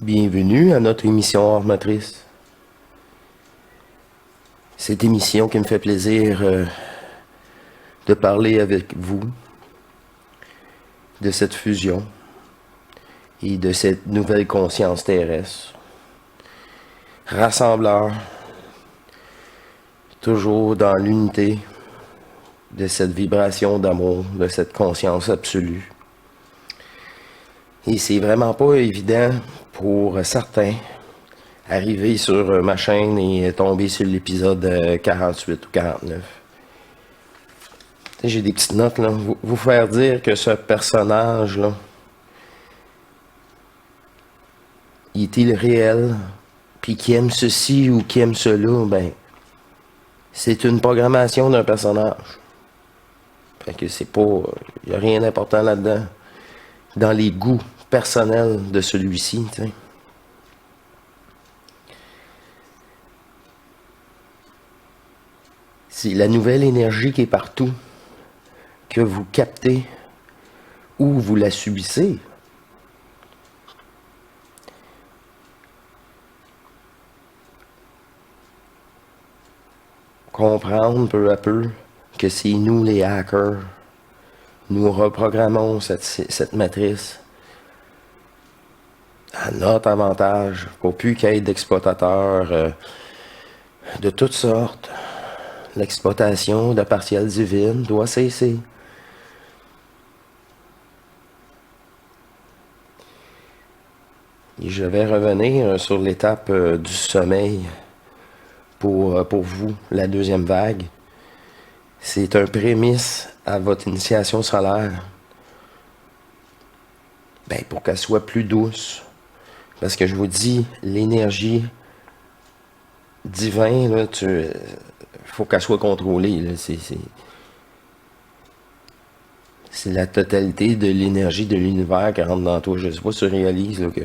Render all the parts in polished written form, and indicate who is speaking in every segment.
Speaker 1: Bienvenue à notre émission Hors Matrice. Cette émission qui me fait plaisir de parler avec vous de cette fusion et de cette nouvelle conscience terrestre. Rassembleur, toujours dans l'unité de cette vibration d'amour, de cette conscience absolue. Et c'est vraiment pas évident pour certains arriver sur ma chaîne et tomber sur l'épisode 48 ou 49. J'ai des petites notes, là. Vous faire dire que ce personnage-là, il est-il réel, puis qui aime ceci ou qui aime cela, ben, c'est une programmation d'un personnage. Fait que c'est pas... Il n'y a rien d'important là-dedans. Dans les goûts personnels de celui-ci, tu sais. C'est la nouvelle énergie qui est partout, que vous captez ou vous la subissez. Comprendre peu à peu que c'est nous les hackers. Nous reprogrammons cette matrice à notre avantage pour plus qu'il y ait d'exploitateurs de toutes sortes. L'exploitation de partielle divine doit cesser. Et je vais revenir sur l'étape du sommeil pour vous, la deuxième vague. C'est un prémisse à votre initiation solaire. Ben, pour qu'elle soit plus douce. Parce que je vous dis, l'énergie divine, là, faut qu'elle soit contrôlée. Là. C'est la totalité de l'énergie de l'univers qui rentre dans toi. Je ne sais pas si tu réalises là, que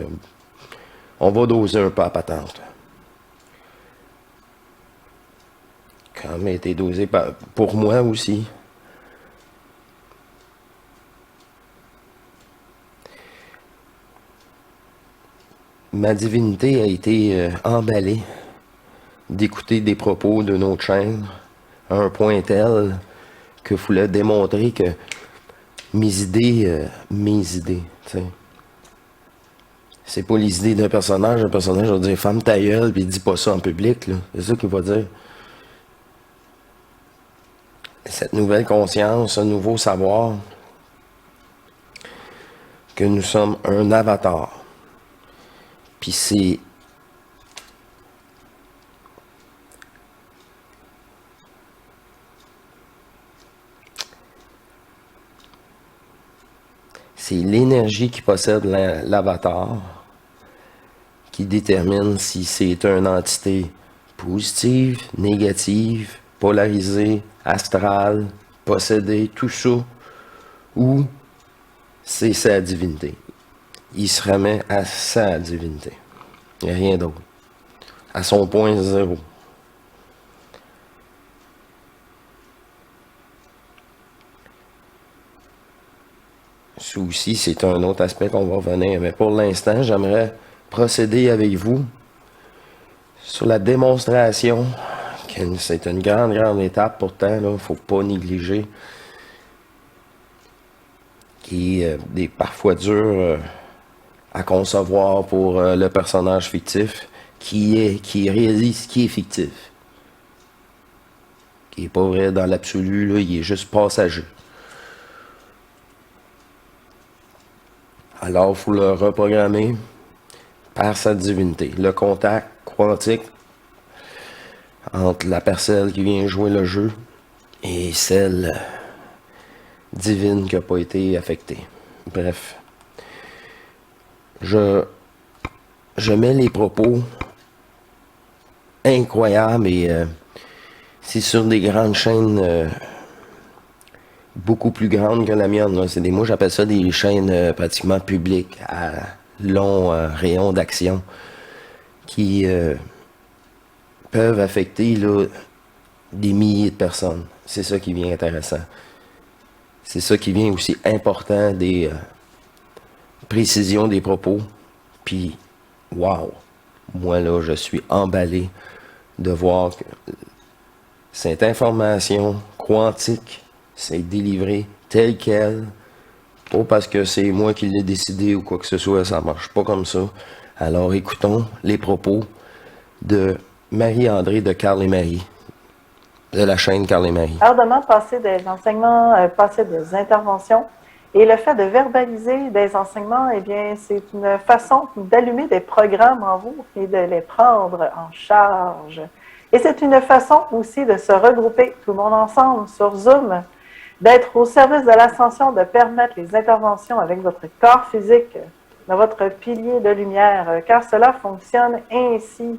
Speaker 1: on va doser un peu à patente. Quand même été dosé pour moi aussi. Ma divinité a été emballée d'écouter des propos de notre chaîne à un point tel que je voulais démontrer que mes idées, t'sais. C'est pas les idées d'un personnage. Un personnage va dire ferme ta gueule, puis dis pas ça en public, là. C'est ça qu'il va dire. Cette nouvelle conscience, ce nouveau savoir, que nous sommes un avatar. Puis c'est l'énergie qui possède l'avatar qui détermine si c'est une entité positive, négative, polarisée, astrale, possédée, tout ça, ou c'est sa divinité. Il se remet à sa divinité. Il n'y a rien d'autre. À son point zéro. Ça aussi, c'est un autre aspect qu'on va revenir. Mais pour l'instant, j'aimerais procéder avec vous sur la démonstration. C'est une grande étape pourtant, il ne faut pas négliger. Qui est parfois dur à concevoir pour le personnage fictif qui réalise qui est fictif. Qui n'est pas vrai dans l'absolu, là, il est juste passager. Alors, il faut le reprogrammer par sa divinité. Le contact quantique entre la personne qui vient jouer le jeu et celle divine qui n'a pas été affectée. Bref. Je mets les propos incroyables et c'est sur des grandes chaînes beaucoup plus grandes que la mienne. Là. Moi, j'appelle ça des chaînes pratiquement publiques à long rayon d'action qui peuvent affecter là, des milliers de personnes. C'est ça qui vient intéressant. C'est ça qui vient aussi important des précisions des propos, puis wow! Moi, là, je suis emballé de voir que cette information quantique s'est délivrée telle qu'elle, pas parce que c'est moi qui l'ai décidé ou quoi que ce soit, ça marche pas comme ça. Alors écoutons les propos de Marie-André de Carl et Marie, de la chaîne Carl et Marie.
Speaker 2: Ardemment passer des enseignements, passer des interventions. Et le fait de verbaliser des enseignements, eh bien, c'est une façon d'allumer des programmes en vous et de les prendre en charge. Et c'est une façon aussi de se regrouper tout le monde ensemble sur Zoom, d'être au service de l'ascension, de permettre les interventions avec votre corps physique, de votre pilier de lumière, car cela fonctionne ainsi.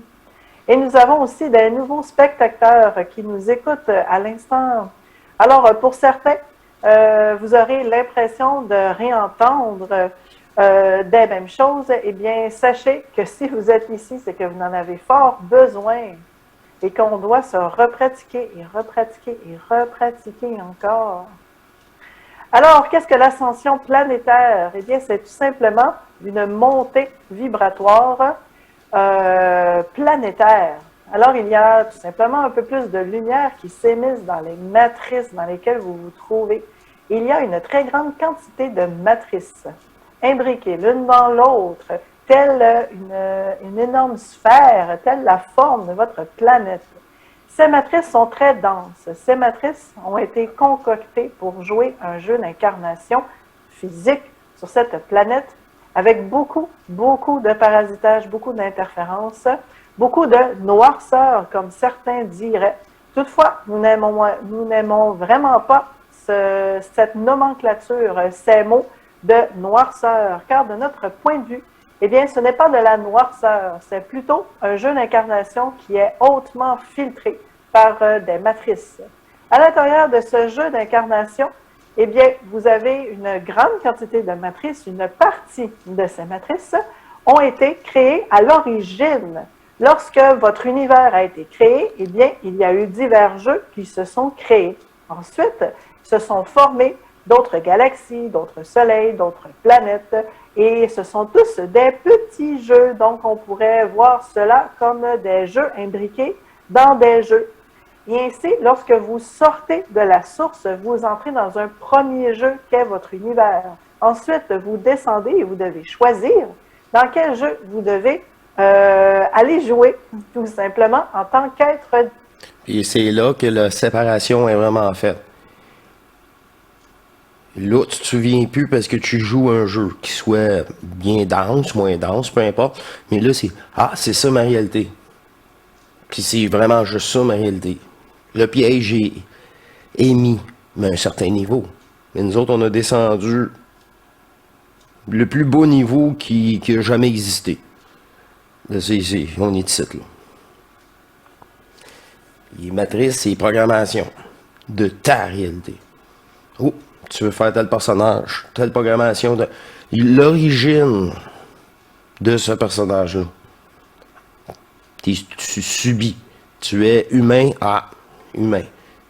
Speaker 2: Et nous avons aussi des nouveaux spectateurs qui nous écoutent à l'instant. Alors, pour certains, vous aurez l'impression de réentendre des mêmes choses. Eh bien, sachez que si vous êtes ici, c'est que vous en avez fort besoin et qu'on doit se repratiquer et repratiquer et repratiquer encore. Alors, qu'est-ce que l'ascension planétaire? Eh bien, c'est tout simplement une montée vibratoire planétaire. Alors, il y a tout simplement un peu plus de lumière qui s'émisse dans les matrices dans lesquelles vous vous trouvez. Il y a une très grande quantité de matrices imbriquées l'une dans l'autre, telle une énorme sphère, telle la forme de votre planète. Ces matrices sont très denses. Ces matrices ont été concoctées pour jouer un jeu d'incarnation physique sur cette planète avec beaucoup de parasitage, beaucoup d'interférences, beaucoup de noirceur, comme certains diraient. Toutefois, nous n'aimons vraiment pas cette nomenclature, ces mots de noirceur, car de notre point de vue, eh bien, ce n'est pas de la noirceur, c'est plutôt un jeu d'incarnation qui est hautement filtré par des matrices. À l'intérieur de ce jeu d'incarnation, eh bien, vous avez une grande quantité de matrices, une partie de ces matrices ont été créées à l'origine. Lorsque votre univers a été créé, eh bien, il y a eu divers jeux qui se sont créés. Ensuite, se sont formés d'autres galaxies, d'autres soleils, d'autres planètes, et ce sont tous des petits jeux. Donc, on pourrait voir cela comme des jeux imbriqués dans des jeux. Et ainsi, lorsque vous sortez de la source, vous entrez dans un premier jeu qu'est votre univers. Ensuite, vous descendez et vous devez choisir dans quel jeu vous devez aller jouer, tout simplement, en tant qu'être.
Speaker 1: Et c'est là que la séparation est vraiment faite. Là, tu te souviens plus parce que tu joues un jeu qui soit bien dense, moins dense, peu importe. Mais là, c'est ça ma réalité. Puis c'est vraiment juste ça ma réalité. Le piège est mis, mais à un certain niveau. Mais nous autres, on a descendu le plus beau niveau qui a jamais existé. Là, on est ici, là. Les matrices, c'est programmation de ta réalité. Oh, tu veux faire tel personnage, telle programmation, l'origine de ce personnage-là. Tu subis. Tu es humain, humain.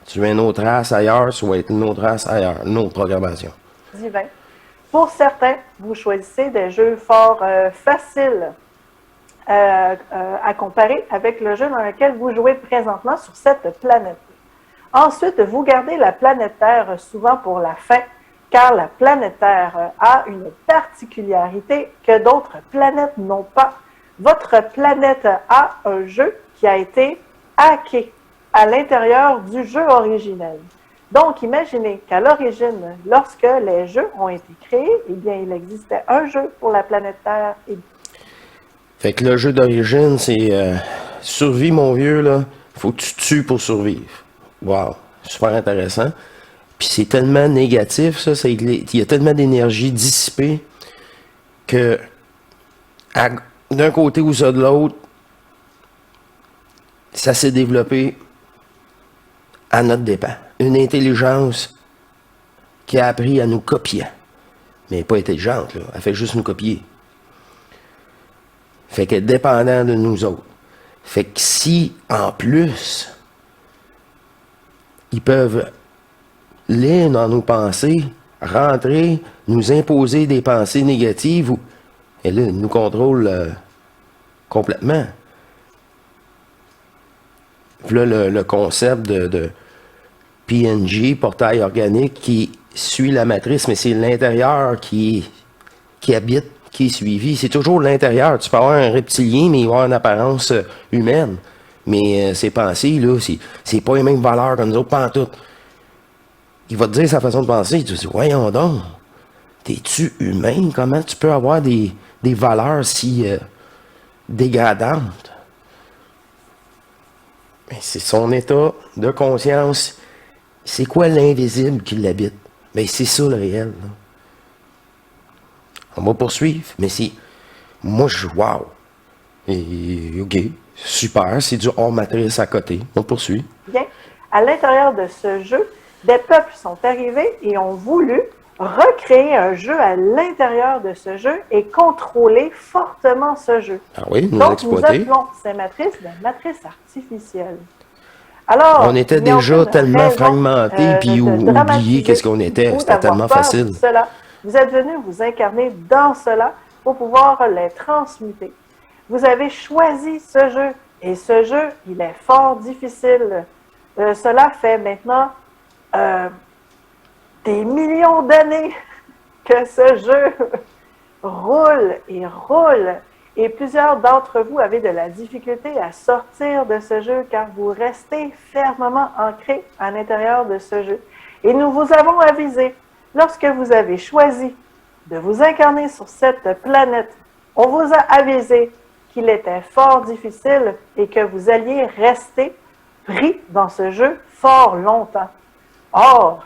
Speaker 1: Tu es une autre race ailleurs, tu vas être une autre race ailleurs, une autre programmation.
Speaker 2: Divin. Pour certains, vous choisissez des jeux fort faciles à comparer avec le jeu dans lequel vous jouez présentement sur cette planète. Ensuite, vous gardez la planète Terre souvent pour la fin, car la planète Terre a une particularité que d'autres planètes n'ont pas. Votre planète a un jeu qui a été hacké à l'intérieur du jeu originel. Donc, imaginez qu'à l'origine, lorsque les jeux ont été créés, eh bien, il existait un jeu pour la planète Terre.
Speaker 1: Fait que le jeu d'origine, c'est survie, mon vieux, là. Faut que tu tues pour survivre. Wow, super intéressant. Puis c'est tellement négatif, ça. Il y a tellement d'énergie dissipée que d'un côté ou ça de l'autre, ça s'est développé à notre dépens. Une intelligence qui a appris à nous copier. Mais elle n'est pas intelligente, là. Elle fait juste nous copier. Fait qu'elle est dépendante de nous autres. Fait que si, en plus, ils peuvent lire dans nos pensées, rentrer, nous imposer des pensées négatives, et là, ils nous contrôlent complètement. Puis là, le concept de PNG, portail organique, qui suit la matrice, mais c'est l'intérieur qui habite, qui est suivi. C'est toujours l'intérieur. Tu peux avoir un reptilien, mais il va avoir une apparence humaine. Mais ses pensées, là, c'est pas les mêmes valeurs que nous autres, pas en tout. Il va te dire sa façon de penser. Tu te dis, voyons donc, t'es-tu humain? Comment tu peux avoir des valeurs si dégradantes? Mais c'est son état de conscience. C'est quoi l'invisible qui l'habite? Mais c'est ça le réel. Là. On va poursuivre, mais c'est... Moi, je... Wow! Et OK, super, c'est du hors-matrice à côté. On poursuit.
Speaker 2: Bien. À l'intérieur de ce jeu, des peuples sont arrivés et ont voulu recréer un jeu à l'intérieur de ce jeu et contrôler fortement ce jeu.
Speaker 1: Ah oui, nous
Speaker 2: Donc,
Speaker 1: exploiter.
Speaker 2: nous appelons ces matrices des matrices artificielles. Alors,
Speaker 1: On était
Speaker 2: il n'y a
Speaker 1: déjà
Speaker 2: aucune
Speaker 1: tellement
Speaker 2: raison,
Speaker 1: fragmentés puis
Speaker 2: de
Speaker 1: oubliés
Speaker 2: dramatiser
Speaker 1: qu'est-ce qu'on était.
Speaker 2: ou
Speaker 1: C'était
Speaker 2: d'avoir
Speaker 1: tellement
Speaker 2: peur
Speaker 1: facile.
Speaker 2: de cela. Vous êtes venus vous incarner dans cela pour pouvoir les transmuter. Vous avez choisi ce jeu et ce jeu, il est fort difficile. Cela fait maintenant des millions d'années que ce jeu roule et roule. Et plusieurs d'entre vous avez de la difficulté à sortir de ce jeu car vous restez fermement ancrés à l'intérieur de ce jeu. Et nous vous avons avisé, lorsque vous avez choisi de vous incarner sur cette planète, on vous a avisé qu'il était fort difficile et que vous alliez rester pris dans ce jeu fort longtemps. Or,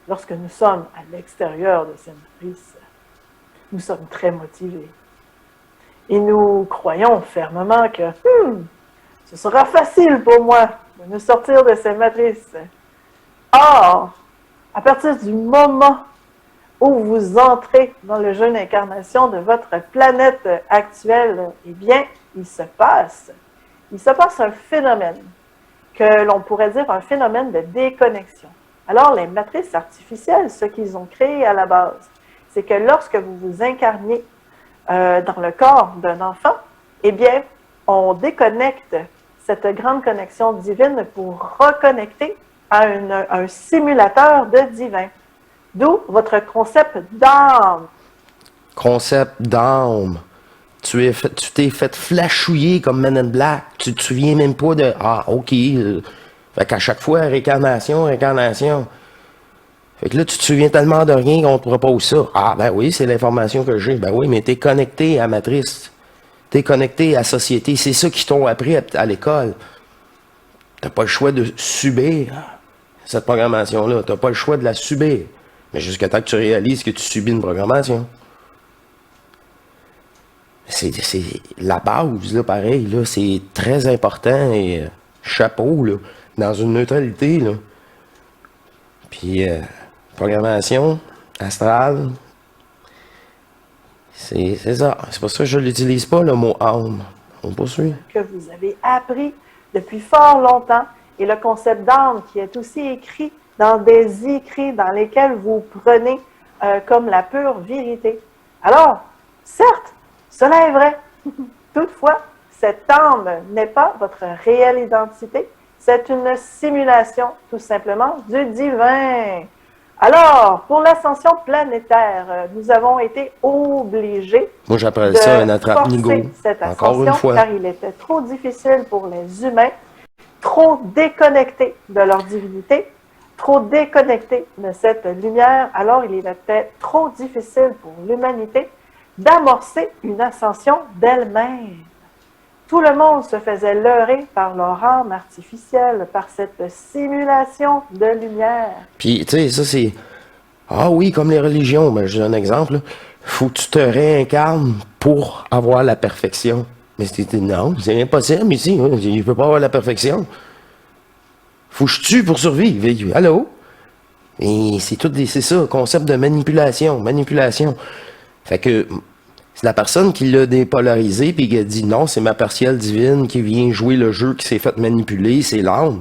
Speaker 2: lorsque nous sommes à l'extérieur de cette matrice, nous sommes très motivés. Et nous croyons fermement que ce sera facile pour moi de nous sortir de cette matrice. Or, à partir du moment où vous entrez dans le jeu d'incarnation de votre planète actuelle, eh bien, il se passe un phénomène que l'on pourrait dire un phénomène de déconnexion. Alors, les matrices artificielles, ce qu'ils ont créé à la base, c'est que lorsque vous vous incarniez dans le corps d'un enfant, eh bien, on déconnecte cette grande connexion divine pour reconnecter à un simulateur de divin. D'où votre concept d'âme.
Speaker 1: Concept d'âme. Tu t'es fait flashouiller comme Men in Black. Tu te souviens même pas de... Ah, OK. Fait qu'à chaque fois, réincarnation. Fait que là, tu te souviens tellement de rien qu'on te propose ça. Ah, ben oui, c'est l'information que j'ai. Ben oui, mais t'es connecté à Matrice. T'es connecté à la société. C'est ça qu'ils t'ont appris à l'école. T'as pas le choix de subir cette programmation-là. T'as pas le choix de la subir. Mais jusqu'à temps que tu réalises que tu subis une programmation. C'est la base, là, pareil, là. C'est très important et chapeau, là. Dans une neutralité, là. Puis... programmation astrale, c'est ça. C'est pour ça que je n'utilise pas le mot âme. On poursuit.
Speaker 2: Que vous avez appris depuis fort longtemps et le concept d'âme qui est aussi écrit dans des écrits dans lesquels vous prenez comme la pure vérité. Alors, certes, cela est vrai. Toutefois, cette âme n'est pas votre réelle identité. C'est une simulation, tout simplement, du divin. Alors, pour l'ascension planétaire, nous avons été obligés
Speaker 1: Moi, j'appelle ça un attrape-nigo.
Speaker 2: Cette
Speaker 1: Encore une fois.
Speaker 2: car il était trop difficile pour les humains, trop déconnectés de leur divinité, trop déconnectés de cette lumière. Alors, il était trop difficile pour l'humanité d'amorcer une ascension d'elle-même. Tout le monde se faisait leurrer par leur âme artificielle, par cette simulation de lumière.
Speaker 1: Puis, tu sais, ça, c'est... Ah oui, comme les religions. Ben, j'ai un exemple, là. Faut que tu te réincarnes pour avoir la perfection. Mais non, c'est impossible ici. Hein. Je ne peux pas avoir la perfection. Faut que je tue pour survivre. Allô? Et c'est ça, concept de manipulation. Fait que... C'est la personne qui l'a dépolarisé puis qui a dit non, c'est ma partielle divine qui vient jouer le jeu qui s'est fait manipuler, c'est l'âme.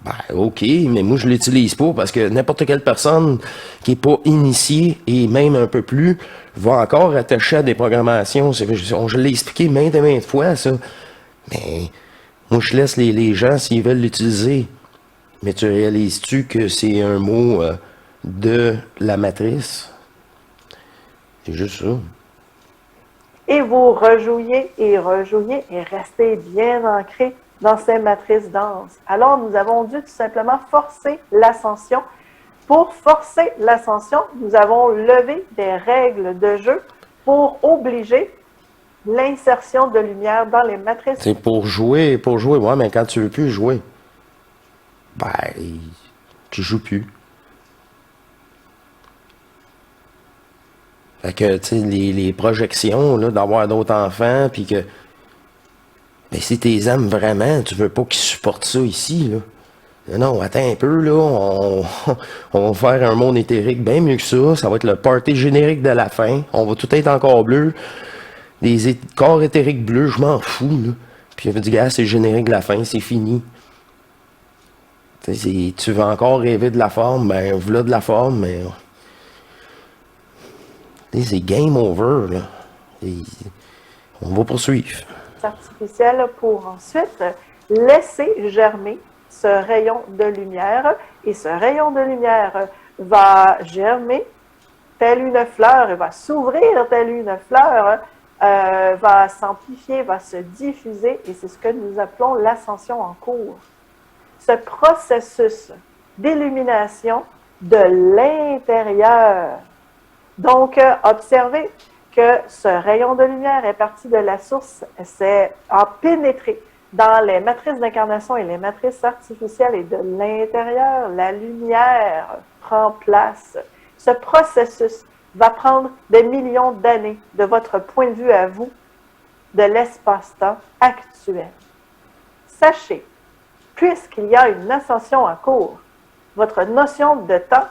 Speaker 1: Ben, OK, mais moi, je l'utilise pas parce que n'importe quelle personne qui est pas initiée et même un peu plus va encore attacher à des programmations. Je l'ai expliqué maintes et maintes fois, ça. Mais moi, je laisse les gens s'ils veulent l'utiliser. Mais tu réalises-tu que c'est un mot de la matrice? C'est juste ça.
Speaker 2: Et vous rejouiez et restez bien ancré dans ces matrices denses. Alors, nous avons dû tout simplement forcer l'ascension. Pour forcer l'ascension, nous avons levé des règles de jeu pour obliger l'insertion de lumière dans les matrices.
Speaker 1: C'est pour jouer, ouais, mais quand tu veux plus jouer, ben, tu joues plus. Fait que, tu sais, les projections, là, d'avoir d'autres enfants, puis que, ben, si t'es aimes vraiment, tu veux pas qu'ils supportent ça ici, là. Non, attends un peu, là, on va faire un monde éthérique bien mieux que ça va être le party générique de la fin, on va tout être encore bleu, des corps éthériques bleus, je m'en fous, là. Puis il avait dit, gars, c'est le générique de la fin, c'est fini. Tu veux encore rêver de la forme, ben, voilà de la forme, mais... C'est game over, là. Et on va poursuivre.
Speaker 2: Artificielle pour ensuite laisser germer ce rayon de lumière. Et ce rayon de lumière va germer telle une fleur, va s'ouvrir telle une fleur, va s'amplifier, va se diffuser. Et c'est ce que nous appelons l'ascension en cours. Ce processus d'illumination de l'intérieur. Donc, observez que ce rayon de lumière est parti de la source, a pénétré dans les matrices d'incarnation et les matrices artificielles et de l'intérieur, la lumière prend place. Ce processus va prendre des millions d'années de votre point de vue à vous, de l'espace-temps actuel. Sachez, puisqu'il y a une ascension en cours, votre notion de temps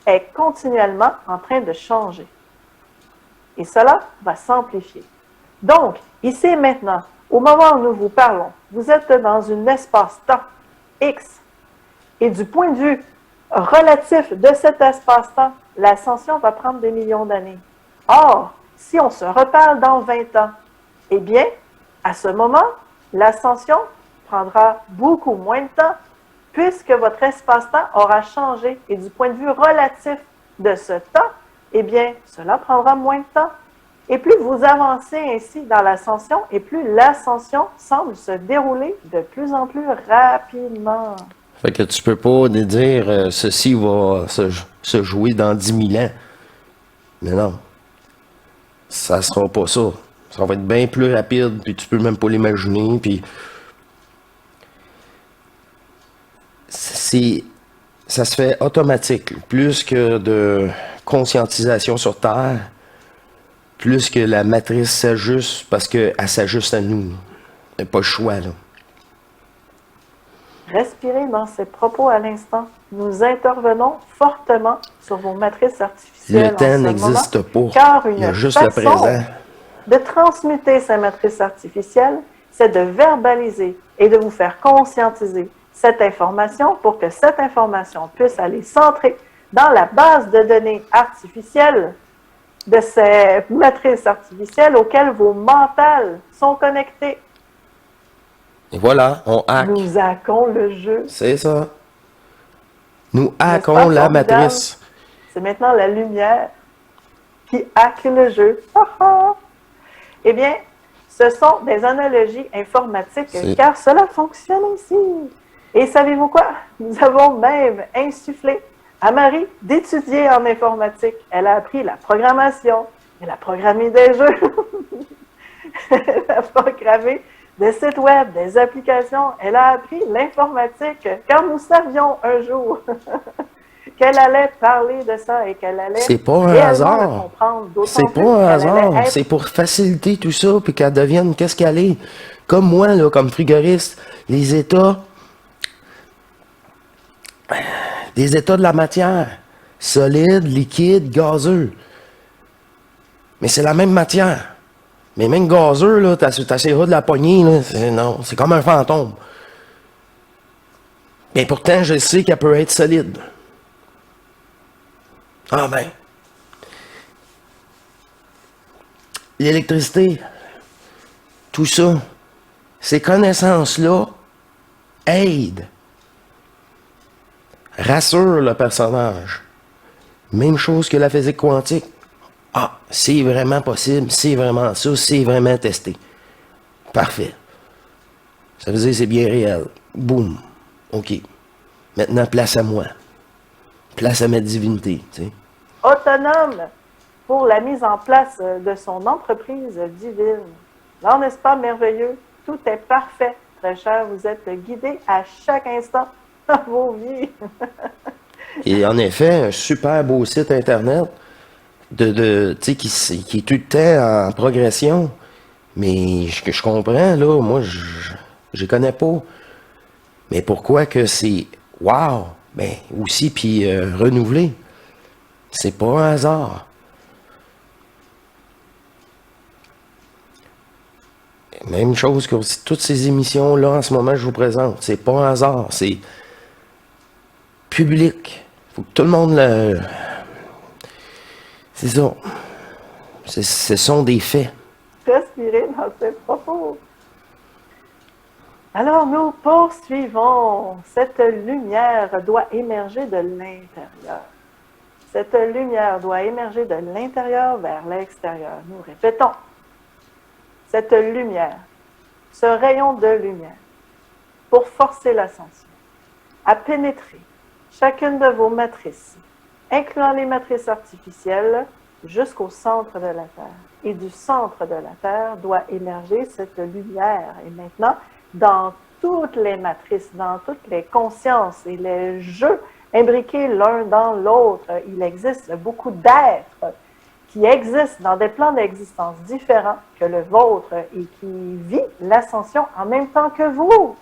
Speaker 2: est continuellement en train de changer. Et cela va s'amplifier. Donc, ici et maintenant, au moment où nous vous parlons, vous êtes dans un espace-temps X. Et du point de vue relatif de cet espace-temps, l'ascension va prendre des millions d'années. Or, si on se reparle dans 20 ans, eh bien, à ce moment, l'ascension prendra beaucoup moins de temps puisque votre espace-temps aura changé. Et du point de vue relatif de ce temps, eh bien, cela prendra moins de temps. Et plus vous avancez ainsi dans l'ascension, et plus l'ascension semble se dérouler de plus en plus rapidement.
Speaker 1: Fait que tu peux pas dire ceci va se jouer dans 10 000 ans. Mais non. Ça sera pas ça. Ça va être bien plus rapide, puis tu peux même pas l'imaginer, puis... Ça se fait automatique. Plus que de conscientisation sur Terre, plus que la matrice s'ajuste, parce qu'elle s'ajuste à nous. Il n'y a pas le choix, là.
Speaker 2: Respirez dans ces propos à l'instant. Nous intervenons fortement sur vos matrices artificielles.
Speaker 1: Le temps n'existe pas.
Speaker 2: Car
Speaker 1: il y a juste le présent.
Speaker 2: De transmuter ces matrices artificielles, c'est de verbaliser et de vous faire conscientiser cette information pour que cette information puisse aller s'entrer dans la base de données artificielles de ces matrices artificielles auxquelles vos mentales sont connectées.
Speaker 1: Et voilà, on hack.
Speaker 2: Nous hackons le jeu.
Speaker 1: C'est ça. Nous hackons la matrice.
Speaker 2: C'est maintenant la lumière qui hack le jeu. Eh bien, ce sont des analogies informatiques car cela fonctionne ici. Et savez-vous quoi? Nous avons même insufflé à Marie d'étudier en informatique. Elle a appris la programmation, elle a programmé des jeux, elle a programmé des sites web, des applications. Elle a appris l'informatique car nous savions un jour qu'elle allait parler de ça et qu'elle allait
Speaker 1: c'est pas un hasard. C'est pas un hasard. C'est pour faciliter tout ça puis qu'elle devienne qu'est-ce qu'elle est. Comme moi, là, comme frigoriste, les états... Des états de la matière, solide, liquide, gazeux. Mais c'est la même matière. Mais même gazeux, là, t'essaieras de la poignée, là, non, c'est comme un fantôme. Mais pourtant, je sais qu'elle peut être solide. Ah ben, l'électricité, tout ça, ces connaissances-là aident, rassurent le personnage. Même chose que la physique quantique. Ah, c'est vraiment possible, c'est vraiment ça, c'est vraiment testé. Parfait. Ça veut dire que c'est bien réel. Boum. OK. Maintenant, place à moi. Place à ma divinité, tu sais.
Speaker 2: Autonome pour la mise en place de son entreprise divine. Non, n'est-ce pas merveilleux? Tout est parfait, très cher. Vous êtes guidé à chaque instant dans vos vies.
Speaker 1: Et en effet, un super beau site Internet tu sais, qui est tout le temps en progression. Mais je comprends, là, moi, je connais pas. Mais pourquoi que c'est wow? Ben, aussi, puis renouvelé. C'est pas un hasard. Même chose que toutes ces émissions-là, en ce moment, je vous présente. C'est pas un hasard. C'est public. Faut que tout le monde le... C'est ça. Ce sont des faits.
Speaker 2: Respirez dans ces propos. Alors, nous poursuivons. Cette lumière doit émerger de l'intérieur. Cette lumière doit émerger de l'intérieur vers l'extérieur. Nous répétons. Cette lumière, ce rayon de lumière, pour forcer l'ascension, à pénétrer chacune de vos matrices, incluant les matrices artificielles, jusqu'au centre de la Terre. Et du centre de la Terre doit émerger cette lumière. Et maintenant, dans toutes les matrices, dans toutes les consciences et les jeux imbriqués l'un dans l'autre, il existe beaucoup d'êtres qui existent dans des plans d'existence différents que le vôtre et qui vit l'ascension en même temps que vous.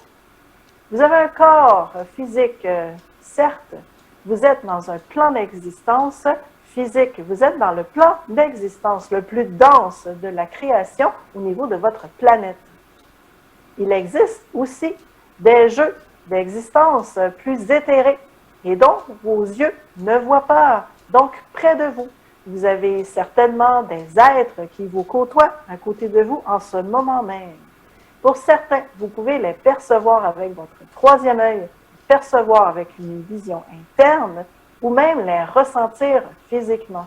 Speaker 2: Vous avez un corps physique, certes, vous êtes dans un plan d'existence physique, vous êtes dans le plan d'existence le plus dense de la création au niveau de votre planète. Il existe aussi des jeux d'existence plus éthérés et dont vos yeux ne voient pas, donc près de vous. Vous avez certainement des êtres qui vous côtoient à côté de vous en ce moment même. Pour certains, vous pouvez les percevoir avec votre troisième œil, percevoir avec une vision interne ou même les ressentir physiquement.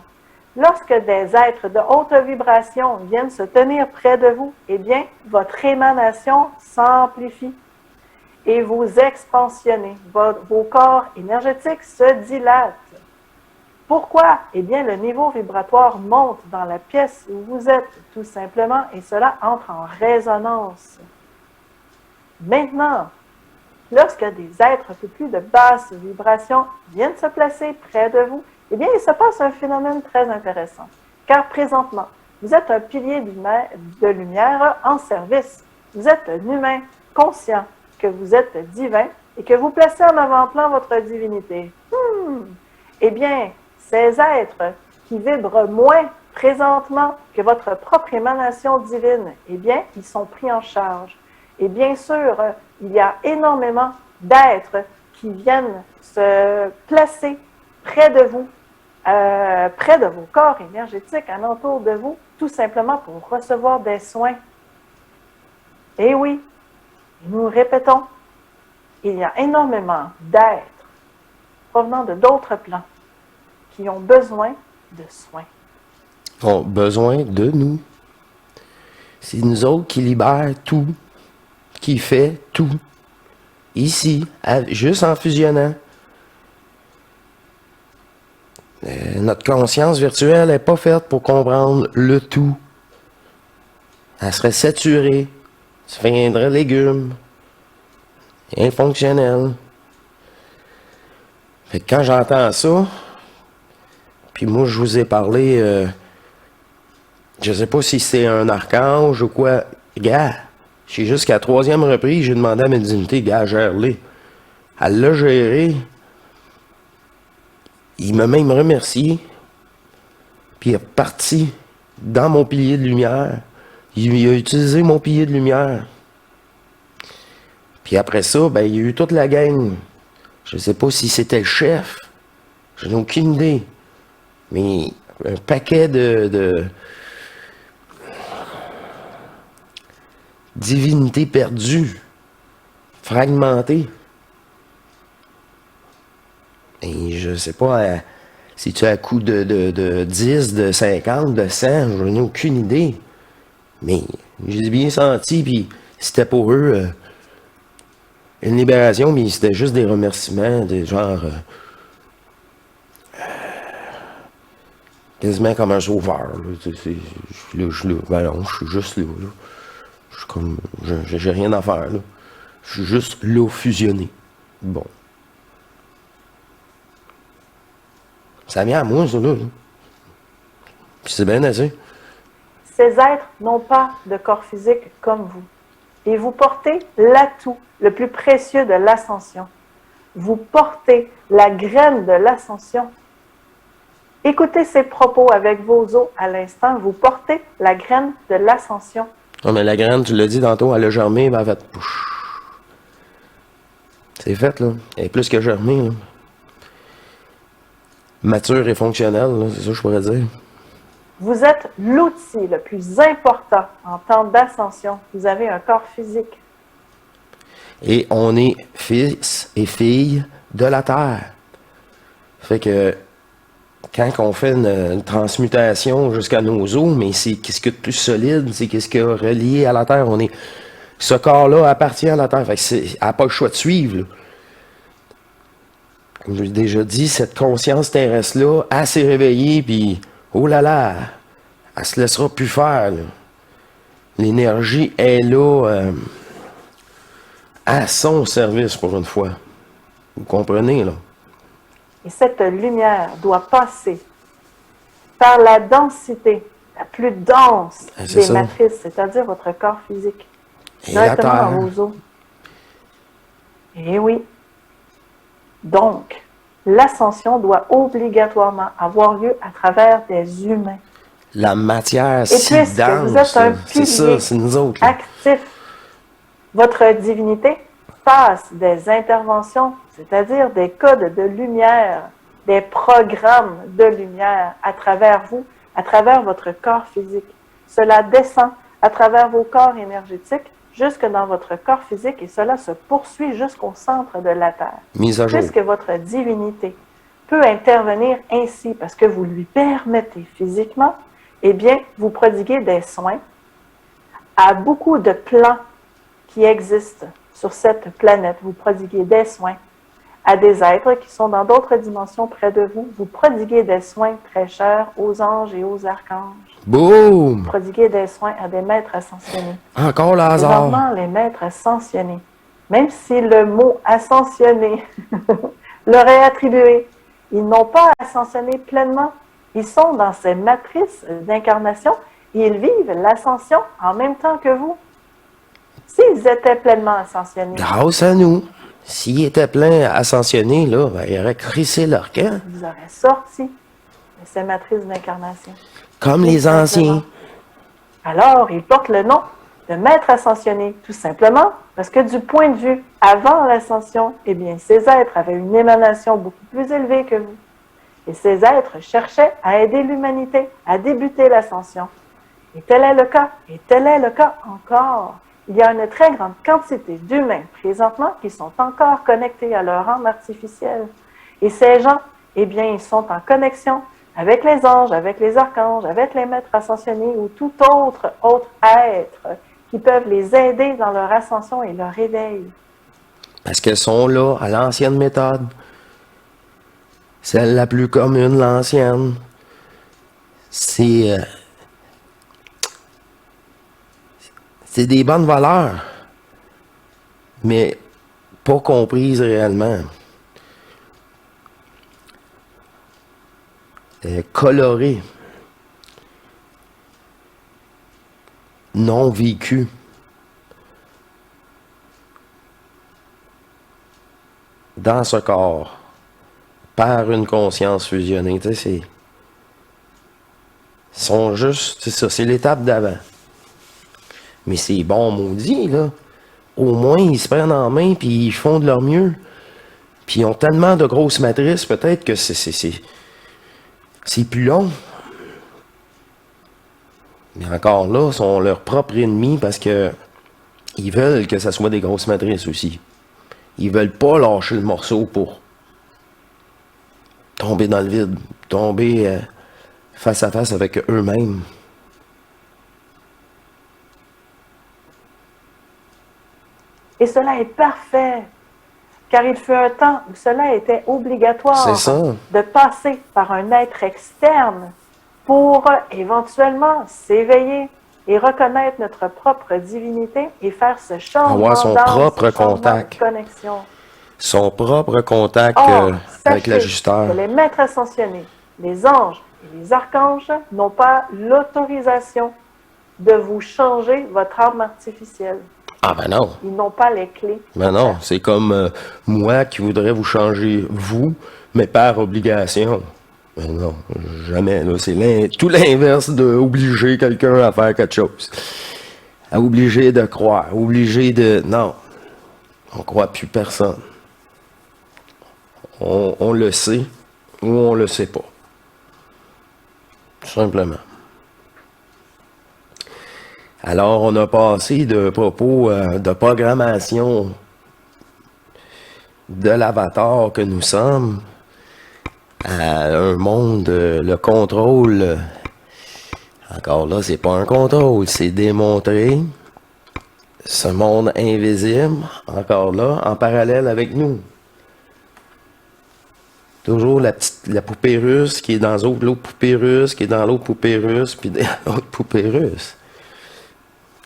Speaker 2: Lorsque des êtres de haute vibration viennent se tenir près de vous, eh bien, votre émanation s'amplifie et vous expansionnez. Vos corps énergétiques se dilatent. Pourquoi? Eh bien, le niveau vibratoire monte dans la pièce où vous êtes, tout simplement, et cela entre en résonance. Maintenant, lorsque des êtres un peu plus de basse vibration viennent se placer près de vous, eh bien, il se passe un phénomène très intéressant. Car présentement, vous êtes un pilier de lumière en service. Vous êtes un humain conscient que vous êtes divin et que vous placez en avant-plan votre divinité. Eh bien, ces êtres qui vibrent moins présentement que votre propre émanation divine, eh bien, ils sont pris en charge. Et bien sûr, il y a énormément d'êtres qui viennent se placer près de vous, près de vos corps énergétiques, alentour de vous, tout simplement pour recevoir des soins. Et oui, nous répétons, il y a énormément d'êtres provenant de d'autres plans qui ont besoin de soins.
Speaker 1: Ont besoin de nous. C'est nous autres qui libèrent tout, qui fait tout. Ici, juste en fusionnant. Notre conscience virtuelle n'est pas faite pour comprendre le tout. Elle serait saturée. Ça deviendrait légumes. Infonctionnel. Fait que quand j'entends ça, puis moi je vous ai parlé, je sais pas si c'est un archange ou quoi. Gars, j'ai jusqu'à la troisième reprise, j'ai demandé à ma divinité, gars, gère-les. Elle l'a géré. Il m'a même remercié. Puis il est parti dans mon pilier de lumière. Il a utilisé mon pilier de lumière. Puis après ça, ben, il y a eu toute la gang Je sais pas si c'était le chef. Je n'ai aucune idée. Mais un paquet de divinités perdues, fragmentées. Et je sais pas si tu as un coup de 10, de 50, de 100, je n'ai aucune idée. Mais j'ai bien senti, puis c'était pour eux une libération, mais c'était juste des remerciements, des genre quasiment comme un sauveur. Là. Je suis là, ben non, je suis juste là. Je suis comme, j'ai rien à faire là. Je suis juste là fusionné. Bon. Ça vient à moi, ça là. Puis c'est bien assez.
Speaker 2: Ces êtres n'ont pas de corps physique comme vous. Et vous portez l'atout le plus précieux de l'ascension. Vous portez la graine de l'ascension. Écoutez ces propos avec vos os à l'instant. Vous portez la graine de l'ascension.
Speaker 1: Non, mais la graine, tu l'as dit tantôt, elle a germé, ben elle va te pouche. C'est fait, là. Elle est plus que germée, là. Mature et fonctionnelle, là, c'est ça que je pourrais dire.
Speaker 2: Vous êtes l'outil le plus important en temps d'ascension. Vous avez un corps physique.
Speaker 1: Et on est fils et filles de la Terre. Fait que quand on fait une transmutation jusqu'à nos os, mais c'est qu'est-ce que de plus solide, c'est qu'est-ce qui est relié à la Terre. On est, ce corps-là appartient à la Terre. Fait que elle n'a pas le choix de suivre. Là. Comme je l'ai déjà dit, cette conscience terrestre-là, elle s'est réveillée, puis oh là là, elle se laissera plus faire. Là. L'énergie est là à son service pour une fois. Vous comprenez, là?
Speaker 2: Et cette lumière doit passer par la densité, la plus dense des matrices, c'est-à-dire votre corps physique,
Speaker 1: et
Speaker 2: directement dans vos os. Et oui. Donc, l'ascension doit obligatoirement avoir lieu à travers des humains.
Speaker 1: La matière
Speaker 2: si dense, vous êtes un pilier
Speaker 1: c'est nous autres,
Speaker 2: actif. Votre divinité passe des interventions, c'est-à-dire des codes de lumière, des programmes de lumière à travers vous, à travers votre corps physique. Cela descend à travers vos corps énergétiques jusque dans votre corps physique et cela se poursuit jusqu'au centre de la Terre.
Speaker 1: Mise à jour.
Speaker 2: Puisque votre divinité peut intervenir ainsi parce que vous lui permettez physiquement, eh bien, vous prodiguez des soins à beaucoup de plans qui existent sur cette planète. Vous prodiguez des soins à des êtres qui sont dans d'autres dimensions près de vous. Vous prodiguez des soins très chers aux anges et aux archanges.
Speaker 1: Boum!
Speaker 2: Vous prodiguez des soins à des maîtres ascensionnés.
Speaker 1: Encore le hasard.
Speaker 2: Présentement, les maîtres ascensionnés, même si le mot ascensionné leur est attribué, ils n'ont pas ascensionné pleinement. Ils sont dans ces matrices d'incarnation et ils vivent l'ascension en même temps que vous. S'ils étaient pleinement ascensionnés.
Speaker 1: Grâce à nous. S'ils étaient pleins ascensionnés, là, ben, ils auraient crissé leur camp.
Speaker 2: Ils auraient sorti de ces matrices d'incarnation.
Speaker 1: Comme les anciens.
Speaker 2: Alors, ils portent le nom de maître ascensionné, tout simplement parce que du point de vue avant l'ascension, eh bien, ces êtres avaient une émanation beaucoup plus élevée que vous. Et ces êtres cherchaient à aider l'humanité à débuter l'ascension. Et tel est le cas, et tel est le cas encore. Il y a une très grande quantité d'humains présentement qui sont encore connectés à leur âme artificielle. Et ces gens, eh bien, ils sont en connexion avec les anges, avec les archanges, avec les maîtres ascensionnés ou tout autre être qui peuvent les aider dans leur ascension et leur éveil.
Speaker 1: Parce qu'elles sont là à l'ancienne méthode. Celle la plus commune, l'ancienne. C'est des bonnes valeurs, mais pas comprises réellement. Colorées. Non vécues. Dans ce corps. Par une conscience fusionnée. Tu sais, sont juste, c'est ça, c'est l'étape d'avant. Mais c'est bon maudit, là. Au moins, ils se prennent en main puis ils font de leur mieux. Puis ils ont tellement de grosses matrices, peut-être que c'est plus long. Mais encore là, ils sont leurs propres ennemis parce que ils veulent que ça soit des grosses matrices aussi. Ils veulent pas lâcher le morceau pour tomber dans le vide, tomber face à face avec eux-mêmes.
Speaker 2: Et cela est parfait, car il fut un temps où cela était obligatoire de passer par un être externe pour éventuellement s'éveiller et reconnaître notre propre divinité et faire ce changement
Speaker 1: son propre contact.
Speaker 2: de connexion.
Speaker 1: Son propre contact avec l'ajusteur.
Speaker 2: Que les maîtres ascensionnés, les anges et les archanges n'ont pas l'autorisation de vous changer votre âme artificielle.
Speaker 1: Ah ben non.
Speaker 2: Ils n'ont pas les clés.
Speaker 1: Ben non, c'est comme moi qui voudrais vous changer, vous, mais par obligation. Ben non, jamais. C'est tout l'inverse d'obliger quelqu'un à faire quelque chose. À obliger de croire, obliger de... Non, on croit plus personne. On le sait ou on le sait pas. Tout simplement. Alors, on a passé de propos de programmation de l'avatar que nous sommes à un monde, le contrôle. Encore là, c'est pas un contrôle, c'est démontrer ce monde invisible, encore là, en parallèle avec nous. Toujours la poupée russe qui est dans l'autre poupée russe, qui est dans l'autre poupée russe, puis l'autre poupée russe.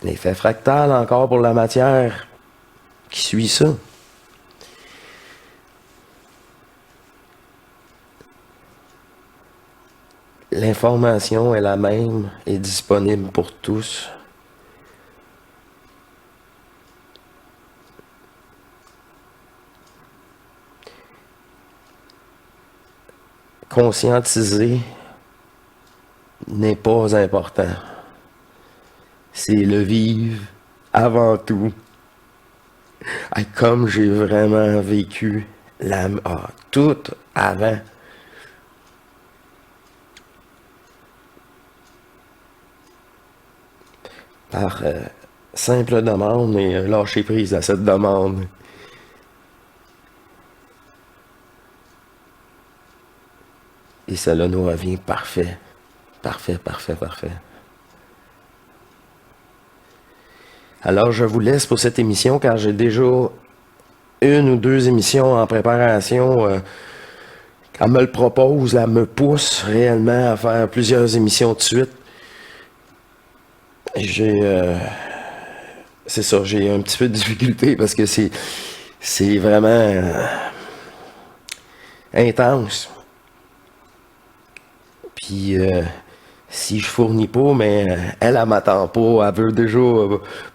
Speaker 1: L'effet fractal encore pour la matière qui suit ça. L'information est la même, est disponible pour tous. Conscientiser n'est pas important. C'est le vivre avant tout. Et comme j'ai vraiment vécu tout avant. Par simple demande et lâcher prise à cette demande. Et cela nous revient parfait. Parfait, parfait, parfait. Alors, je vous laisse pour cette émission, car j'ai déjà 1 ou 2 émissions en préparation. Elle me le propose, elle me pousse réellement à faire plusieurs émissions de suite. C'est ça, j'ai un petit peu de difficulté parce que c'est vraiment intense. Puis, si je fournis pas, mais elle m'attend pas. Elle veut déjà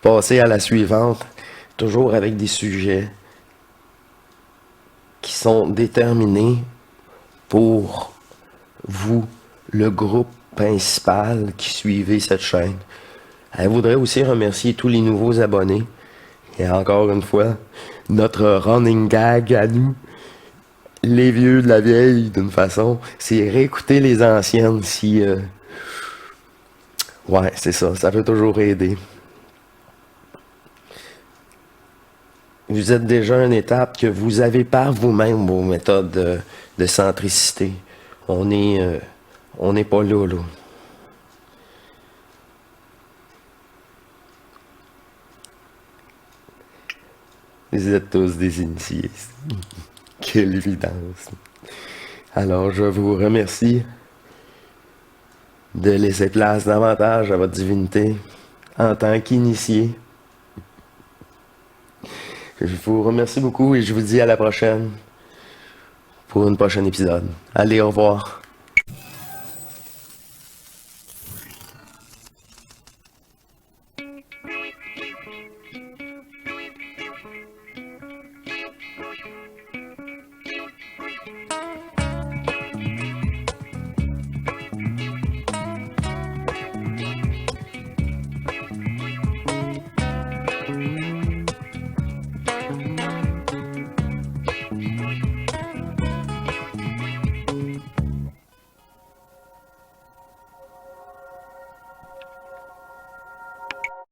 Speaker 1: passer à la suivante. Toujours avec des sujets qui sont déterminés pour vous, le groupe principal qui suivez cette chaîne. Elle voudrait aussi remercier tous les nouveaux abonnés. Et encore une fois, notre running gag à nous, les vieux de la vieille, d'une façon, c'est réécouter les anciennes si... Ouais, c'est ça, ça peut toujours aider. Vous êtes déjà à une étape que vous avez par vous-même vos méthodes de centricité. On n'est pas là. Vous êtes tous des initiés. Quelle évidence. Alors, je vous remercie de laisser place davantage à votre divinité en tant qu'initié. Je vous remercie beaucoup et je vous dis à la prochaine pour un prochain épisode. Allez, au revoir.